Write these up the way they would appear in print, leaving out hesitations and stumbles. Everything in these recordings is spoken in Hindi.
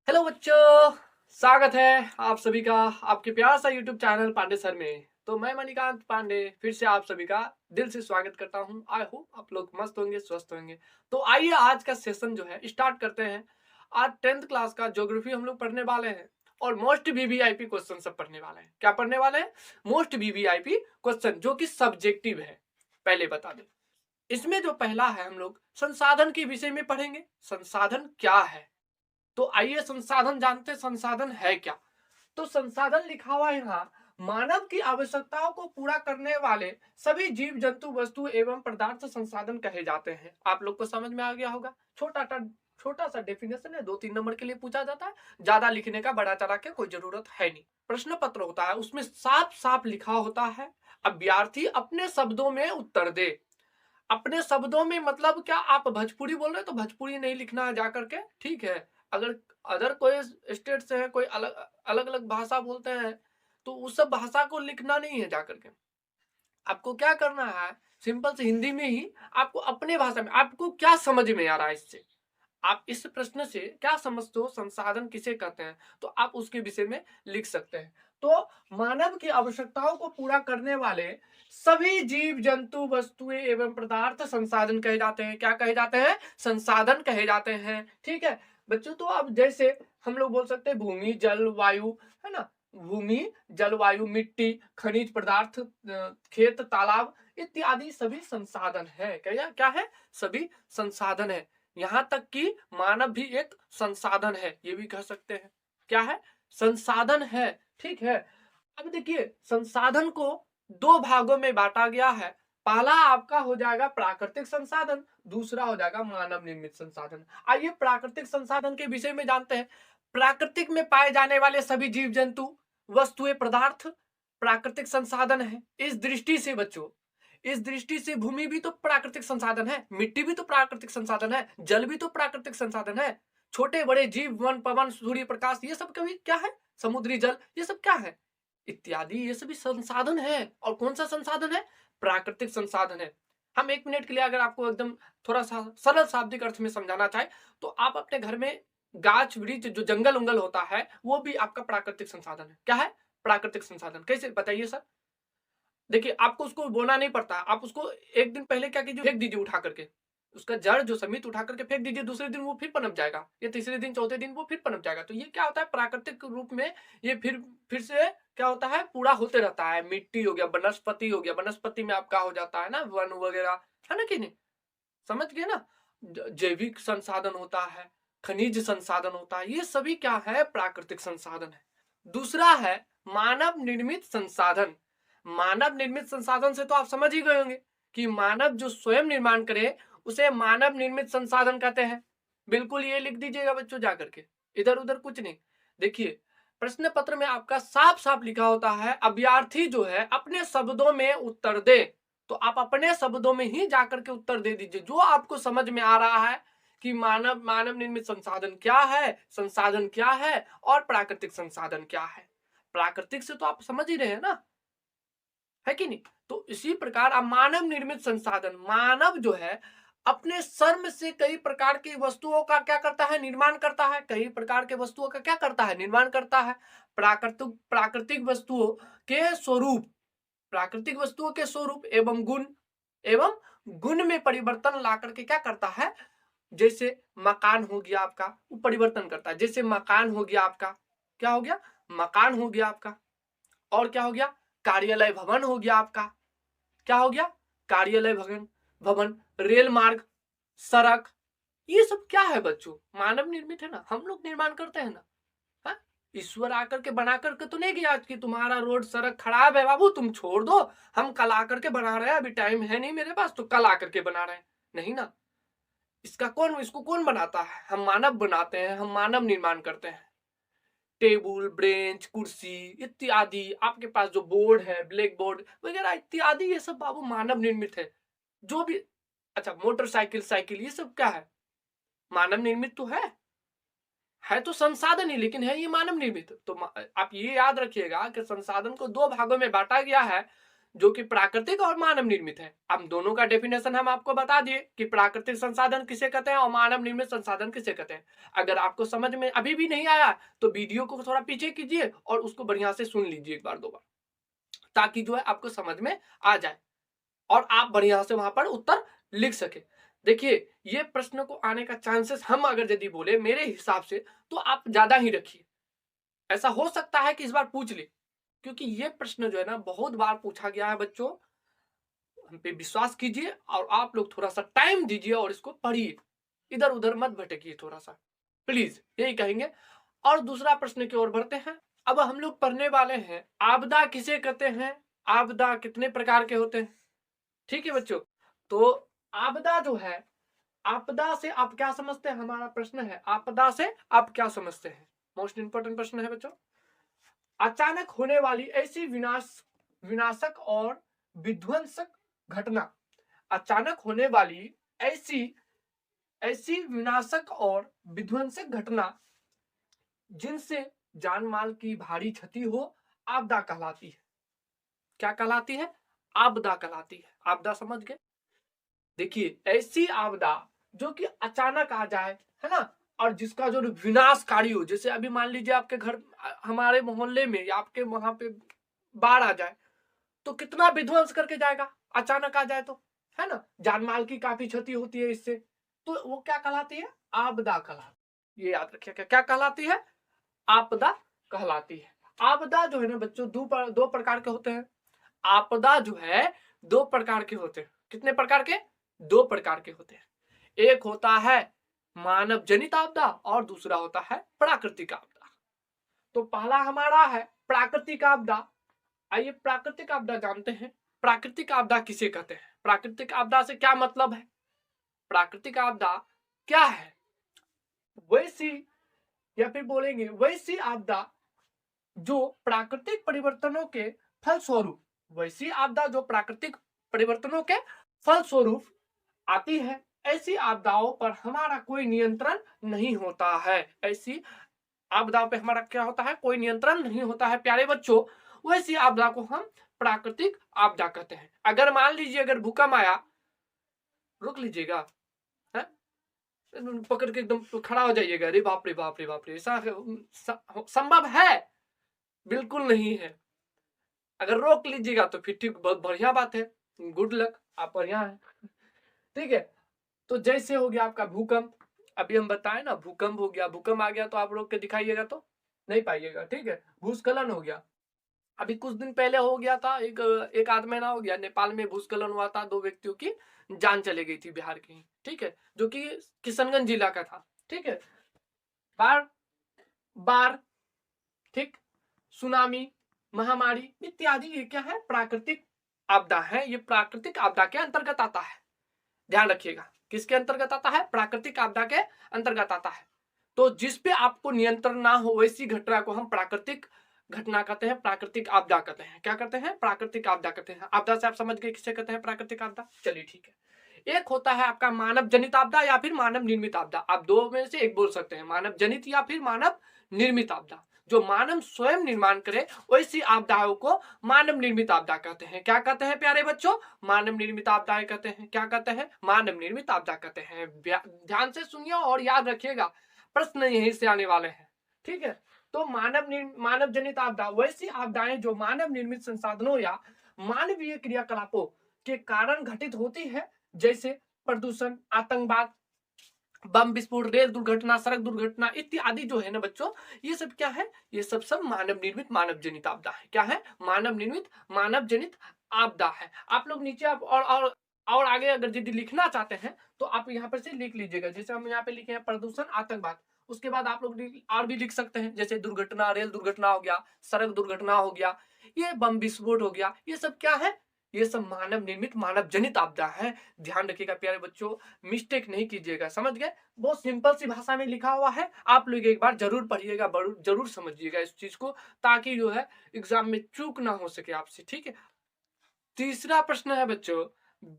हेलो बच्चों, स्वागत है आप सभी का आपके प्यार सा यूट्यूब चैनल पांडे सर में। तो मैं मणिकांत पांडे फिर से आप सभी का दिल से स्वागत करता हूं। आई होप आप लोग मस्त होंगे, स्वस्थ होंगे। तो आइए आज का सेशन जो है स्टार्ट करते हैं। आज 10th क्लास का ज्योग्राफी हम लोग पढ़ने वाले हैं और मोस्ट वीवीआईपी क्वेश्चन सब पढ़ने वाले हैं। क्या पढ़ने वाले हैं? मोस्ट वीवीआईपी क्वेश्चन, जो कि सब्जेक्टिव है। पहले बता दें, इसमें जो पहला है हम लोग संसाधन के विषय में पढ़ेंगे। संसाधन क्या है? तो आइए संसाधन जानते हैं, संसाधन है क्या। तो संसाधन लिखा हुआ है यहाँ, मानव की आवश्यकताओं को पूरा करने वाले सभी जीव जंतु वस्तु एवं पदार्थ संसाधन कहे जाते हैं। आप लोग को समझ में आ गया होगा। छोटा सा डेफिनेशन है, 2-3 नंबर के लिए पूछा जाता है। ज्यादा लिखने का बड़ा चढ़ा के कोई जरूरत है नहीं। प्रश्न पत्र होता है, उसमें साफ साफ लिखा होता है, अभ्यर्थी अपने शब्दों में उत्तर दे। अपने शब्दों में मतलब क्या? आप भोजपुरी बोल रहे हो तो भोजपुरी नहीं लिखना है जाकर के, ठीक है। अगर अदर कोई स्टेट से है, कोई अलग अलग अलग भाषा बोलते हैं, तो उस सब भाषा को लिखना नहीं है जाकर के। आपको क्या करना है, सिंपल से हिंदी में ही आपको अपने भाषा में, आपको क्या समझ में आ रहा है इससे, आप इस प्रश्न से क्या समझते हो, संसाधन किसे कहते हैं, तो आप उसके विषय में लिख सकते हैं। तो मानव की आवश्यकताओं को पूरा करने वाले सभी जीव जंतु वस्तुएं एवं पदार्थ संसाधन कहे जाते हैं। क्या कहे जाते हैं? संसाधन कहे जाते हैं, ठीक है बच्चों। तो अब जैसे हम लोग बोल सकते हैं भूमि जल वायु, है ना। भूमि जल वायु मिट्टी खनिज पदार्थ खेत तालाब इत्यादि सभी संसाधन है। क्या क्या है? सभी संसाधन है। यहां तक कि मानव भी एक संसाधन है, ये भी कह सकते हैं। क्या है? संसाधन है, ठीक है। अब देखिए, संसाधन को दो भागों में बांटा गया है। पहला आपका हो जाएगा प्राकृतिक संसाधन, दूसरा हो जाएगा मानव निर्मित संसाधन। आइए प्राकृतिक संसाधन के विषय में जानते हैं। प्राकृतिक में पाए जाने वाले सभी जीव जंतु वस्तुएं पदार्थ प्राकृतिक संसाधन है। इस दृष्टि से बच्चों, इस दृष्टि से भूमि भी तो प्राकृतिक संसाधन है, मिट्टी भी तो प्राकृतिक संसाधन है, जल भी तो प्राकृतिक संसाधन है। छोटे बड़े जीव, वन पवन सूर्य प्रकाश, ये सब कभी क्या है? समुद्री जल, ये सब क्या है? इत्यादि, ये सभी संसाधन है। और कौन सा संसाधन है? प्राकृतिक संसाधन है। हम 1 मिनट के लिए अगर आपको एकदम थोड़ा सा सरल शाब्दिक अर्थ में समझाना चाहे, तो आप अपने घर में गाछ वृक्ष जो जंगल उंगल होता है, वो भी आपका प्राकृतिक संसाधन है। क्या है? प्राकृतिक संसाधन। कैसे बताइए सर? देखिए, आपको उसको बोना नहीं पड़ता, आप उसको एक दिन पहले क्या कीजिए, फेंक दीजिए उठा करके। उसका जड़ जो समित उठा करके फेंक दीजिए, दूसरे दिन वो फिर पनप जाएगा, या तीसरे दिन चौथे दिन वो फिर पनप जाएगा। तो ये क्या होता है? प्राकृतिक रूप में ये फिर से क्या होता है? पूरा होते रहता है। मिट्टी हो गया, वनस्पति हो गया, वनस्पति में आपका हो जाता है ना वन वगैरह, है ना कि नहीं? समझ गए ना। जैविक संसाधन होता है, खनिज संसाधन होता है, ये सभी क्या है? प्राकृतिक संसाधन है। दूसरा है मानव निर्मित संसाधन। मानव निर्मित संसाधन से तो आप समझ ही गए होंगे कि मानव जो स्वयं निर्माण करे उसे मानव निर्मित संसाधन कहते हैं। बिल्कुल ये लिख दीजिएगा बच्चों जाकर के, इधर उधर कुछ नहीं। देखिए, प्रश्न पत्र में आपका साफ साफ लिखा होता है, अभ्यर्थी जो है अपने शब्दों में उत्तर दे। तो आप अपने शब्दों में ही जाकर के उत्तर दे दीजिए, जो आपको समझ में आ रहा है कि मानव मानव निर्मित संसाधन क्या है, संसाधन क्या है, और प्राकृतिक संसाधन क्या है। प्राकृतिक से तो आप समझ ही रहे हैं ना, है कि नहीं? तो इसी प्रकार अब मानव निर्मित संसाधन, मानव जो है अपने श्रम से कई प्रकार की वस्तुओं का क्या करता है? निर्माण करता है। कई प्रकार के वस्तुओं का क्या करता है? निर्माण करता है। प्राकृतिक वस्तुओं के स्वरूप, प्राकृतिक वस्तुओं के स्वरूप एवं गुण में परिवर्तन ला करके क्या करता है? जैसे मकान हो गया आपका, वो परिवर्तन करता है। जैसे मकान हो गया आपका, क्या हो गया? मकान हो गया आपका। और क्या हो गया? कार्यालय भवन हो गया आपका। क्या हो गया? कार्यालय भवन भवन रेल मार्ग, सड़क, ये सब क्या है बच्चों? मानव निर्मित है ना, हम लोग निर्माण करते हैं ना। हाँ? ईश्वर आकर के बना करके तो नहीं गया कि तुम्हारा रोड सड़क खराब है बाबू, तुम छोड़ दो, हम कल आकर के बना रहे हैं, अभी टाइम है नहीं मेरे पास, तो कल आकर के बना रहे हैं। नहीं ना। इसको कौन बनाता है? हम मानव बनाते हैं, हम मानव निर्माण करते हैं। टेबल ब्रेंच कुर्सी इत्यादि, आपके पास जो बोर्ड है, ब्लैक बोर्ड वगैरह इत्यादि, ये सब बाबू मानव निर्मित है। जो भी, अच्छा मोटरसाइकिल साइकिल, ये सब क्या है? मानव निर्मित तो है तो संसाधन ही, लेकिन है ये मानव निर्मित। तो आप ये याद रखिएगा कि संसाधन को दो भागों में बांटा गया है। जो कि प्राकृतिक और मानव निर्मित है। अब दोनों का डेफिनेशन हम आपको बता दिए कि प्राकृतिक संसाधन किसे कहते हैं और मानव निर्मित संसाधन किसे कहते हैं। अगर आपको समझ में अभी भी नहीं आया तो वीडियो को थोड़ा पीछे कीजिए और उसको बढ़िया से सुन लीजिए एक बार दो बार, ताकि जो है आपको समझ में आ जाए और आप बढ़िया से वहां पर उत्तर लिख सके। देखिए, ये प्रश्न को आने का चांसेस हम अगर यदि बोले मेरे हिसाब से तो आप ज्यादा ही रखिए। ऐसा हो सकता है कि इस बार पूछ ले, क्योंकि ये प्रश्न जो है ना बहुत बार पूछा गया है बच्चों। हम पे विश्वास कीजिए और आप लोग थोड़ा सा टाइम दीजिए और इसको पढ़िए, इधर उधर मत भटकिए थोड़ा सा, प्लीज, यही कहेंगे। और दूसरा प्रश्न की ओर बढ़ते हैं। अब हम लोग पढ़ने वाले हैं आपदा किसे कहते हैं, आपदा कितने प्रकार के होते हैं। ठीक है बच्चों, तो आपदा जो है, आपदा से आप क्या समझते हैं, हमारा प्रश्न है आपदा से आप क्या समझते हैं। मोस्ट इंपोर्टेंट प्रश्न है बच्चों। अचानक होने वाली ऐसी विनाशक और विध्वंसक घटना, अचानक होने वाली ऐसी ऐसी विनाशक और विध्वंसक घटना जिनसे जान माल की भारी क्षति हो, आपदा कहलाती है। क्या कहलाती है, आपदा कहलाती है। आपदा समझ गए। देखिए, ऐसी आपदा जो कि अचानक आ जाए, है ना, और जिसका जो विनाशकारी हो, जैसे अभी मान लीजिए आपके घर, हमारे मोहल्ले में या आपके वहां पे बाढ़ आ जाए तो कितना विध्वंस करके जाएगा, अचानक आ जाए तो, है ना, जान माल की काफी क्षति होती है इससे। तो वो क्या कहलाती है, आपदा कहलाती है। ये याद रखिए, क्या कहलाती है, आपदा कहलाती है। आपदा जो है ना बच्चों दो प्रकार के होते हैं। आपदा जो है दो प्रकार के होते हैं। कितने प्रकार के, दो प्रकार के होते हैं। एक होता है मानव जनित आपदा और दूसरा होता है प्राकृतिक आपदा। तो पहला हमारा है प्राकृतिक आपदा। आइए प्राकृतिक आपदा जानते हैं। प्राकृतिक आपदा किसे कहते हैं, प्राकृतिक आपदा से क्या मतलब है, प्राकृतिक आपदा क्या है। वैसी, या फिर बोलेंगे वैसी आपदा जो प्राकृतिक परिवर्तनों के फलस्वरूप, वैसी आपदा जो प्राकृतिक परिवर्तनों के फलस्वरूप आती है। ऐसी आपदाओं पर हमारा कोई नियंत्रण नहीं होता है। ऐसी आपदाओं पे हमारा क्या होता है, कोई नियंत्रण नहीं होता है प्यारे बच्चों। वैसी आपदा को हम प्राकृतिक आपदा कहते हैं। अगर मान लीजिए अगर भूकंप आया, रुक लीजिएगा, है, पकड़ के एकदम खड़ा हो जाइएगा, अरे बाप रे बाप रे बाप रे, ऐसा संभव है, बिल्कुल नहीं है। अगर रोक लीजिएगा तो फिर ठीक, बहुत बढ़िया बात है, गुड लक, आप बढ़िया है। ठीक है, तो जैसे हो गया आपका भूकंप, अभी हम बताएं ना, भूकंप हो गया, भूकंप आ गया तो आप रोक के दिखाइएगा तो नहीं पाइएगा। ठीक है, भूस्खलन हो गया, अभी कुछ दिन पहले हो गया था, एक आध महीना हो गया, नेपाल में भूस्खलन हुआ था, 2 व्यक्तियों की जान चली गई थी, बिहार की, ठीक है, जो कि किशनगंज जिला का था। ठीक है, बाढ़, बाढ़, ठीक, सुनामी, महामारी इत्यादि, ये क्या है, प्राकृतिक आपदा है। ये प्राकृतिक आपदा के अंतर्गत आता है, ध्यान रखिएगा। किसके अंतर्गत आता है, प्राकृतिक आपदा के अंतर्गत आता है। तो जिसपे आपको नियंत्रण ना हो वैसी घटना को हम प्राकृतिक घटना कहते हैं, प्राकृतिक आपदा कहते हैं। क्या कहते हैं, प्राकृतिक आपदा कहते हैं। आपदा से आप समझ गए किसे कहते हैं, प्राकृतिक आपदा। चलिए ठीक है, एक होता है आपका मानव जनित आपदा या फिर मानव निर्मित आपदा। आप दो में से एक बोल सकते हैं, मानव जनित या फिर मानव निर्मित आपदा। जो मानव स्वयं निर्माण करे वैसी आपदाओं को मानव निर्मित आपदा कहते हैं। क्या कहते हैं प्यारे बच्चों, मानव निर्मित आपदाएं कहते हैं। क्या कहते हैं, मानव निर्मित आपदा कहते हैं। ध्यान से सुनिए और याद रखिएगा, प्रश्न यहीं से आने वाले हैं। ठीक है, तो मानव जनित आपदा वैसी आपदाएं जो मानव निर्मित संसाधनों या मानवीय क्रियाकलापों के कारण घटित होती है, जैसे प्रदूषण, आतंकवाद, बम विस्फोट, रेल दुर्घटना, सड़क दुर्घटना इत्यादि जो है ना बच्चों, ये सब क्या है, ये सब मानव निर्मित मानव जनित आपदा है। क्या है, मानव निर्मित मानव जनित आपदा है। आप लोग नीचे आप और आगे अगर यदि लिखना चाहते हैं तो आप यहाँ पर से लिख लीजिएगा। जैसे हम यहाँ पे लिखे हैं प्रदूषण, आतंकवाद, उसके बाद आप लोग और भी लिख सकते हैं, जैसे दुर्घटना, रेल दुर्घटना हो गया, सड़क दुर्घटना हो गया, ये बम विस्फोट हो गया, ये सब क्या है, ये सब मानव निर्मित मानव जनित आपदा है। ध्यान रखिएगा प्यारे बच्चों, मिस्टेक नहीं कीजिएगा, समझ गए। बहुत सिंपल सी भाषा में लिखा हुआ है, आप लोग एक बार जरूर पढ़िएगा, जरूर समझिएगा इस चीज को, ताकि जो है एग्जाम में चूक ना हो सके आपसे। ठीक है, तीसरा प्रश्न है बच्चों,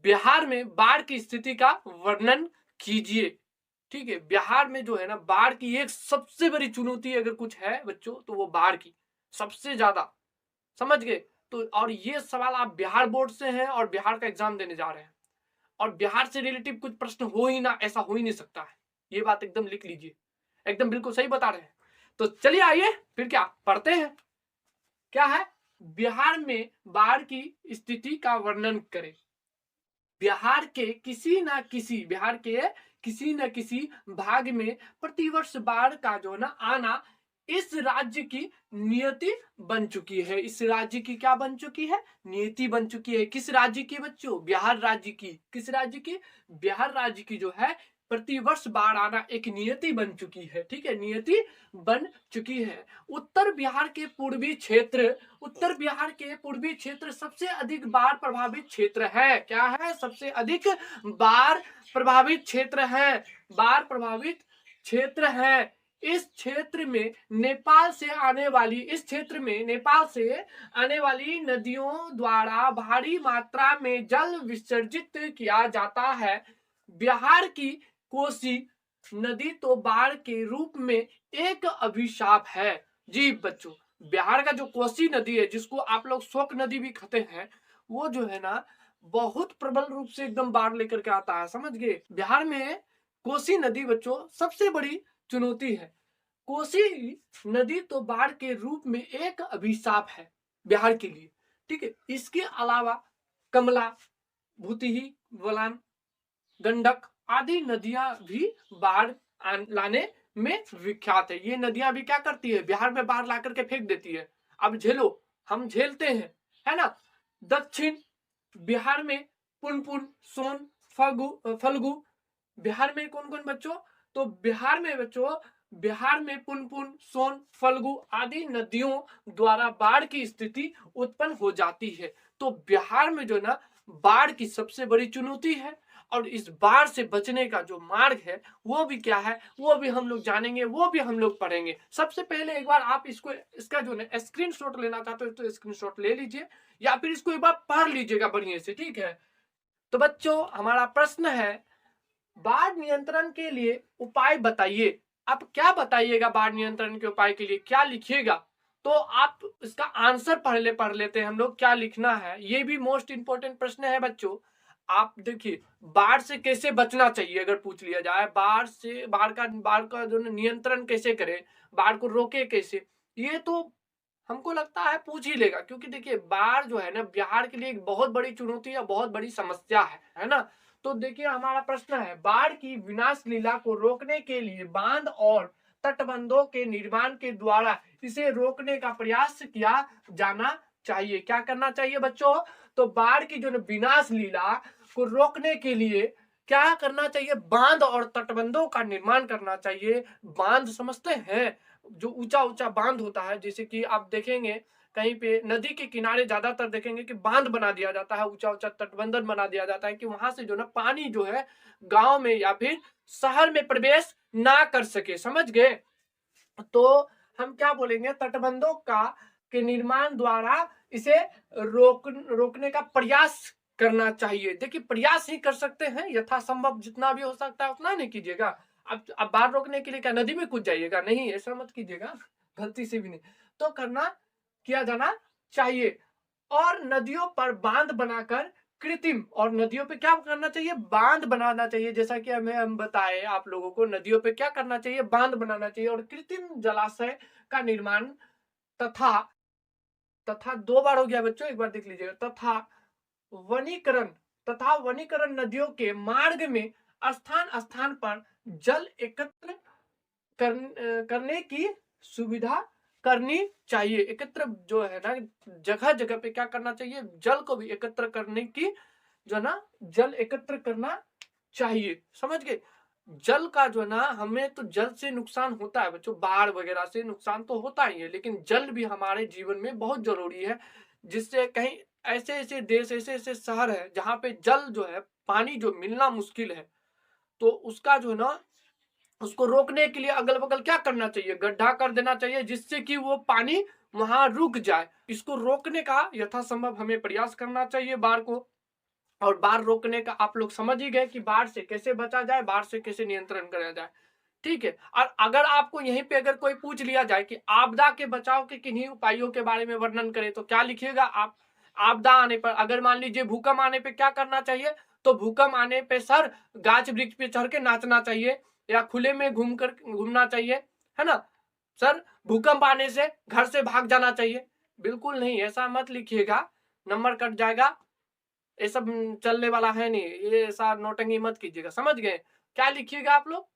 बिहार में बाढ़ की स्थिति का वर्णन कीजिए। ठीक है, बिहार में जो है ना बाढ़ की एक सबसे बड़ी चुनौती अगर कुछ है बच्चों तो वो बाढ़ की सबसे ज्यादा, समझ गए, तो और ये सवाल आप बिहार बोर्ड से हैं और बिहार का एग्जाम देने जा रहे हैं और बिहार से रिलेटिव कुछ प्रश्न हो ही ना, ऐसा हो ही नहीं सकता है। ये बात एकदम लिख लीजिए, एकदम बिल्कुल सही बता रहे हैं। तो चलिए आइए फिर क्या पढ़ते हैं। क्या है? बिहार में बाढ़ की स्थिति का वर्णन करें। बिहार के किसी न किसी भाग में प्रतिवर्ष बाढ़ का जो ना आना इस राज्य की नियति बन चुकी है। इस राज्य की क्या बन चुकी है? नियति बन चुकी है। किस राज्य की बच्चों? बिहार राज्य की। किस राज्य की? बिहार राज्य की जो है प्रतिवर्ष बाढ़ आना एक नियति बन चुकी है। ठीक है, नियति बन चुकी है। उत्तर बिहार के पूर्वी क्षेत्र सबसे अधिक बाढ़ प्रभावित क्षेत्र है। क्या है? सबसे अधिक बाढ़ प्रभावित क्षेत्र है। बाढ़ प्रभावित क्षेत्र है। इस क्षेत्र में नेपाल से आने वाली नदियों द्वारा भारी मात्रा में जल विसर्जित किया जाता है। बिहार की कोसी नदी तो बाढ़ के रूप में एक अभिशाप है। जी बच्चों, बिहार का जो कोसी नदी है, जिसको आप लोग शोक नदी भी कहते हैं, वो जो है ना बहुत प्रबल रूप से एकदम बाढ़ लेकर के आता है। समझ गए? बिहार में कोसी नदी बच्चों सबसे बड़ी चुनौती है। कोसी नदी तो बाढ़ के रूप में एक अभिशाप है बिहार के लिए। ठीक है, इसके अलावा कमला, भूतही, बलान, गंडक आदि नदियां भी बाढ़ लाने में विख्यात है। ये नदियां भी क्या करती है? बिहार में बाढ़ ला करके फेंक देती है। अब झेलो, हम झेलते हैं, है ना। दक्षिण बिहार में पुनपुन, सोन, फल्गु। बिहार में कौन कौन बच्चों? तो बिहार में पुनपुन, सोन, फल्गु आदि नदियों द्वारा बाढ़ की स्थिति उत्पन्न हो जाती है। तो बिहार में जो ना बाढ़ की सबसे बड़ी चुनौती है और इस बाढ़ से बचने का जो मार्ग है वो भी क्या है, वो भी हम लोग जानेंगे, वो भी हम लोग पढ़ेंगे। सबसे पहले एक बार आप इसका जो है स्क्रीनशॉट लेना चाहते हो तो स्क्रीनशॉट ले लीजिए या फिर इसको एक बार पढ़ लीजिएगा बढ़िया से। ठीक है, तो बच्चों हमारा प्रश्न है बाढ़ नियंत्रण के लिए उपाय बताइए। आप क्या बताइएगा बाढ़ नियंत्रण के उपाय के लिए? क्या लिखिएगा? तो आप इसका आंसर पढ़ लेते हैं हम लोग, क्या लिखना है। ये भी मोस्ट इंपोर्टेंट प्रश्न है बच्चों। आप देखिए, बाढ़ से कैसे बचना चाहिए अगर पूछ लिया जाए, बाढ़ का जो नियंत्रण कैसे करें, बाढ़ को रोके कैसे, ये तो हमको लगता है पूछ ही लेगा। क्योंकि देखिए बाढ़ जो है ना बिहार के लिए एक बहुत बड़ी चुनौती है, बहुत बड़ी समस्या है ना। तो देखिए हमारा प्रश्न है बाढ़ की विनाश लीला को रोकने के लिए बांध और तटबंधों के निर्माण के द्वारा इसे रोकने का प्रयास किया जाना चाहिए। क्या करना चाहिए बच्चों? तो बाढ़ की जो विनाश लीला को रोकने के लिए क्या करना चाहिए? बांध और तटबंधों का निर्माण करना चाहिए। बांध समझते हैं? जो ऊंचा ऊंचा बांध होता है, जैसे कि आप देखेंगे कहीं पे नदी के किनारे ज्यादातर देखेंगे कि बांध बना दिया जाता है, ऊंचा ऊंचा तटबंधन बना दिया जाता है कि वहां से जो ना पानी जो है गांव में या फिर शहर में प्रवेश ना कर सके। समझ गए? तो हम क्या बोलेंगे? तटबंधों का के निर्माण द्वारा इसे रोकने का प्रयास करना चाहिए। देखिए प्रयास ही कर सकते हैं, यथासंभव जितना भी हो सकता है उतना नहीं कीजिएगा। अब बाढ़ रोकने के लिए क्या नदी में कूद जाइएगा? नहीं, ऐसा मत कीजिएगा, गलती से भी नहीं। तो किया जाना चाहिए। और नदियों पर बांध बनाकर कृत्रिम, और नदियों पे क्या करना चाहिए? बांध बनाना चाहिए। जैसा कि हम बताए आप लोगों को, नदियों पे क्या करना चाहिए? बांध बनाना चाहिए और कृत्रिम जलाशय का निर्माण तथा तथा दो बार हो गया बच्चों, एक बार देख लीजिएगा। वनीकरण वनीकरण नदियों के मार्ग में स्थान स्थान पर जल एकत्र करने की सुविधा करनी चाहिए। एकत्र जो है ना जगह जगह पे क्या करना चाहिए? जल को भी एकत्र करने की जो है ना जल एकत्र करना चाहिए। समझ गए? जल का जो ना हमें तो जल से नुकसान होता है बच्चों, बाढ़ वगैरह से नुकसान तो होता ही है, लेकिन जल भी हमारे जीवन में बहुत जरूरी है। जिससे कहीं ऐसे ऐसे देश, ऐसे ऐसे शहर है जहाँ पे जल जो है, पानी जो मिलना मुश्किल है, तो उसका जो ना उसको रोकने के लिए अगल बगल क्या करना चाहिए? गड्ढा कर देना चाहिए जिससे कि वो पानी वहां रुक जाए। इसको रोकने का यथासंभव हमें प्रयास करना चाहिए बाढ़ को। और बाढ़ रोकने का आप लोग समझ ही गए कि बाढ़ से कैसे बचा जाए, बाढ़ से कैसे नियंत्रण करा जाए। ठीक है। और अगर आपको यहीं पे अगर कोई पूछ लिया जाए कि आपदा के बचाव के किन्हीं उपायों के बारे में वर्णन करें, तो क्या लिखिएगा आप? आपदा आने पर, अगर मान लीजिए भूकंप आने पे क्या करना चाहिए, तो भूकंप आने पे सर गाछ वृक्ष पे चढ़ के नाचना चाहिए या खुले में घूमना चाहिए, है ना? सर भूकंप आने से घर से भाग जाना चाहिए। बिल्कुल नहीं, ऐसा मत लिखिएगा, नंबर कट जाएगा। ये सब चलने वाला है नहीं, ये ऐसा नौटंकी मत कीजिएगा, समझ गए? क्या लिखिएगा आप लोग?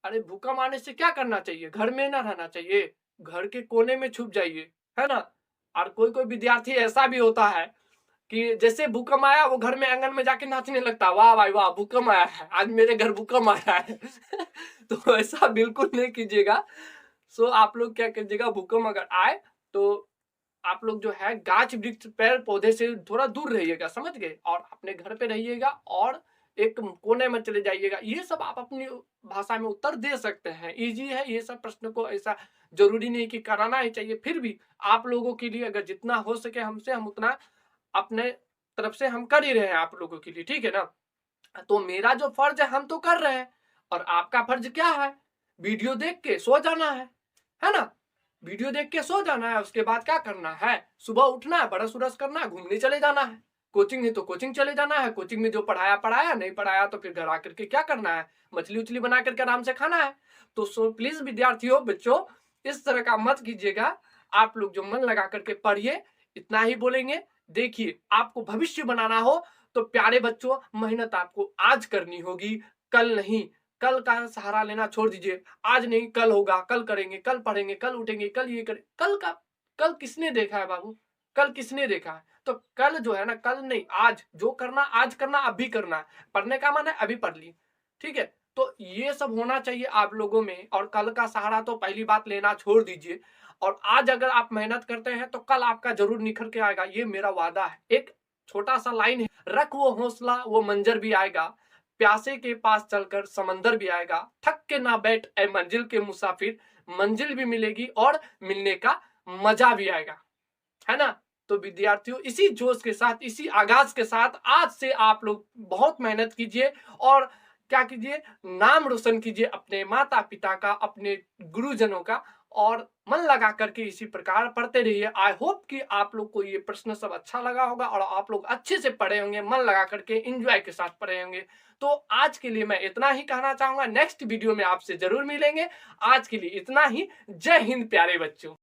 अरे भूकंप आने से क्या करना चाहिए? घर में ना रहना चाहिए, घर के कोने में छुप जाइए, है ना? और कोई-कोई विद्यार्थी ऐसा भी होता है कि जैसे भूकंप आया वो घर में आंगन में जाके नाचने लगता है, वाह भाई वाह भूकंप आया है, आज मेरे घर भूकंप आया है। तो ऐसा बिल्कुल नहीं कीजिएगा। सो आप लोग क्या कीजिएगा, भूकंप अगर आए तो आप लोग जो है गाछ वृक्ष पेड़ पौधे से थोड़ा दूर रहिएगा, समझ गए? और अपने घर पे रहिएगा और एक कोने में चले जाइएगा। ये सब आप अपनी भाषा में उत्तर दे सकते हैं, इजी है ये सब प्रश्न को, ऐसा जरूरी नहीं कि कराना ही चाहिए। फिर भी आप लोगों के लिए अगर जितना हो सके हमसे, हम उतना अपने तरफ से हम कर ही रहे हैं आप लोगों के लिए, ठीक है ना? तो मेरा जो फर्ज है हम तो कर रहे हैं, और आपका फर्ज क्या है? वीडियो देख के सो जाना है ना? वीडियो देख के सो जाना है, उसके बाद क्या करना है? सुबह उठना है, ब्रश उरस करना है, घूमने चले जाना है। कोचिंग है तो कोचिंग चले जाना है, कोचिंग में जो पढ़ाया पढ़ाया, नहीं पढ़ाया तो फिर घर आकर के क्या करना है? मछली उछली बना करके आराम से खाना है। तो सो प्लीज विद्यार्थियों, बच्चों, इस तरह का मत कीजिएगा। आप लोग जो मन लगा करके पढ़िए, इतना ही बोलेंगे। देखिए, आपको भविष्य बनाना हो तो प्यारे बच्चों, मेहनत आपको आज करनी होगी, कल नहीं। कल का सहारा लेना छोड़ दीजिए। आज नहीं कल होगा, कल करेंगे, कल पढ़ेंगे, कल उठेंगे, कल ये करें। कल किसने देखा है बाबू? कल किसने देखा है? तो कल जो है ना, कल नहीं, आज जो करना आज करना, अभी करना है। पढ़ने का मन है, अभी पढ़ ली, ठीक है? तो ये सब होना चाहिए आप लोगों में। और कल का सहारा तो पहली बात लेना छोड़ दीजिए। और आज अगर आप मेहनत करते हैं तो कल आपका जरूर निखर के आएगा, ये मेरा वादा है। एक छोटा सा लाइन है, रख वो हौसला वो मंजर भी आएगा, प्यासे के पास चलकर समंदर भी आएगा, थक के ना बैठ ए मंजिल के मुसाफिर, मंजिल भी मिलेगी और मिलने का मजा भी आएगा, है ना? तो विद्यार्थियों, इसी जोश के साथ, इसी आगाज के साथ आज से आप लोग बहुत मेहनत कीजिए और क्या कीजिए, नाम रोशन कीजिए अपने माता पिता का, अपने गुरुजनों का, और मन लगा करके इसी प्रकार पढ़ते रहिए। आई होप कि आप लोग को ये प्रश्न सब अच्छा लगा होगा और आप लोग अच्छे से पढ़े होंगे, मन लगा करके एंजॉय के साथ पढ़े होंगे। तो आज के लिए मैं इतना ही कहना चाहूंगा, नेक्स्ट वीडियो में आपसे जरूर मिलेंगे। आज के लिए इतना ही। जय हिंद प्यारे बच्चों।